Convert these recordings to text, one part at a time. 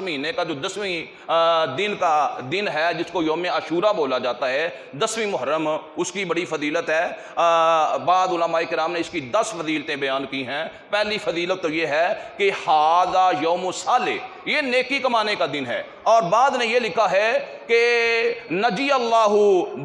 مہینے کا جو 10ویں دن ہے جس کو یوم عاشورہ بولا جاتا ہے، 10ویں محرم، اس کی بڑی فضیلت ہے۔ بعض علماء کرام نے اس کی 10 فضیلتیں بیان کی ہیں۔ پہلی فضیلت تو یہ ہے کہ ھذا یوم صالح، یہ نیکی کمانے کا دن ہے۔ اور بعد نے یہ لکھا ہے کہ نجی اللہ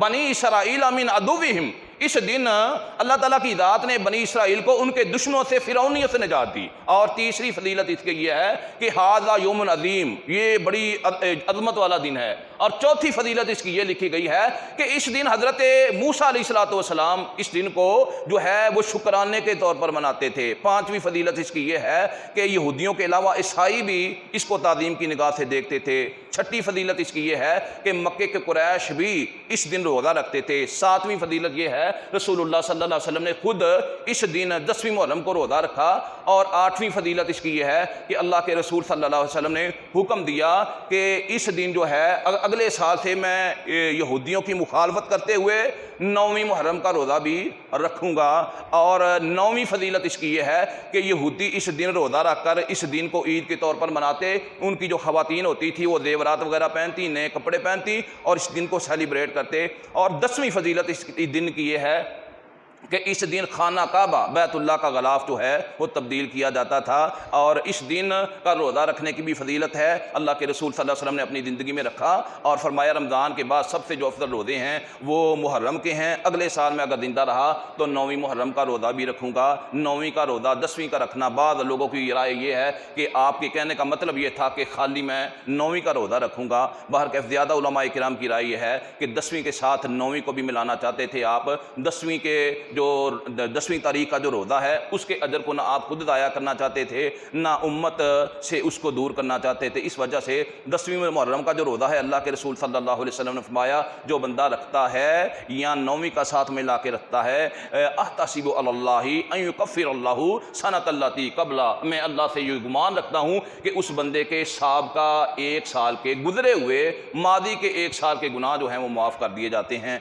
بنی اسرائیل من عدوہم، اس دن اللہ تعالیٰ کی ذات نے بنی اسرائیل کو ان کے دشمنوں سے، فرعونیت سے نجات دی۔ اور تیسری فضیلت اس کے یہ ہے کہ ھذا یوم عظیم، یہ بڑی عظمت والا دن ہے۔ اور چوتھی فضیلت اس کی یہ لکھی گئی ہے کہ اس دن حضرت موسیٰ علیہ السلام اس دن کو جو ہے وہ شکرانے کے طور پر مناتے تھے۔ پانچویں فضیلت اس کی یہ ہے کہ یہودیوں کے علاوہ عیسائی بھی اس کو تعظیم کی نگاہ سے دیکھتے تھے۔ چھٹی فضیلت اس کی یہ ہے کہ مکے کے قریش بھی اس دن روزہ رکھتے تھے۔ ساتویں فضیلت یہ ہے رسول اللہ صلی اللہ علیہ وسلم نے خود اس دن 10ویں محرم کو روزہ رکھا۔ اور آٹھویں فضیلت اس کی یہ ہے کہ اللہ کے رسول صلی اللہ علیہ وسلم نے حکم دیا کہ اس دن جو ہے اگلے سال سے میں یہودیوں کی مخالفت کرتے ہوئے 9ویں محرم کا روزہ بھی رکھوں گا۔ اور 9ویں فضیلت اس کی یہ ہے کہ یہودی اس دن روزہ رکھ کر اس دن کو عید کے طور پر مناتے۔ ان کی جو خواتین ہوتی تھی وہ زیورات وغیرہ پہنتی، نئے کپڑے پہنتی اور اس دن کو سیلیبریٹ کرتے۔ اور 10ویں فضیلت اس دن کی یہ ہے کہ اس دن خانہ کعبہ، بیت اللہ کا غلاف جو ہے وہ تبدیل کیا جاتا تھا۔ اور اس دن کا روزہ رکھنے کی بھی فضیلت ہے۔ اللہ کے رسول صلی اللہ علیہ وسلم نے اپنی زندگی میں رکھا اور فرمایا رمضان کے بعد سب سے جو افضل روزے ہیں وہ محرم کے ہیں۔ اگلے سال میں اگر زندہ رہا تو 9ویں محرم کا روزہ بھی رکھوں گا۔ 9ویں کا روزہ 10ویں کا رکھنا، بعض لوگوں کی رائے یہ ہے کہ آپ کے کہنے کا مطلب یہ تھا کہ خالی میں 9ویں کا روزہ رکھوں گا۔ بہرکیف زیادہ علماء کرام کی رائے یہ ہے کہ 10ویں کے ساتھ 9ویں کو بھی ملانا چاہتے تھے آپ۔ 10ویں تاریخ کا جو روزہ ہے اس کے اجر کو نہ آپ خود ضائع کرنا چاہتے تھے، نہ امت سے اس کو دور کرنا چاہتے تھے۔ اس وجہ سے 10ویں محرم کا جو روزہ ہے اللہ کے رسول صلی اللہ علیہ وسلم نے فرمایا جو بندہ رکھتا ہے یا 9ویں کا ساتھ میں لا کے رکھتا ہے، احتسب علی اللہ ان یکفر اللہ سنۃ التی قبل، میں اللہ سے یہ گمان رکھتا ہوں کہ اس بندے کے سابقہ 1 سال کے گزرے ہوئے ماضی کے 1 سال کے گناہ جو ہیں وہ معاف کر دیے جاتے ہیں۔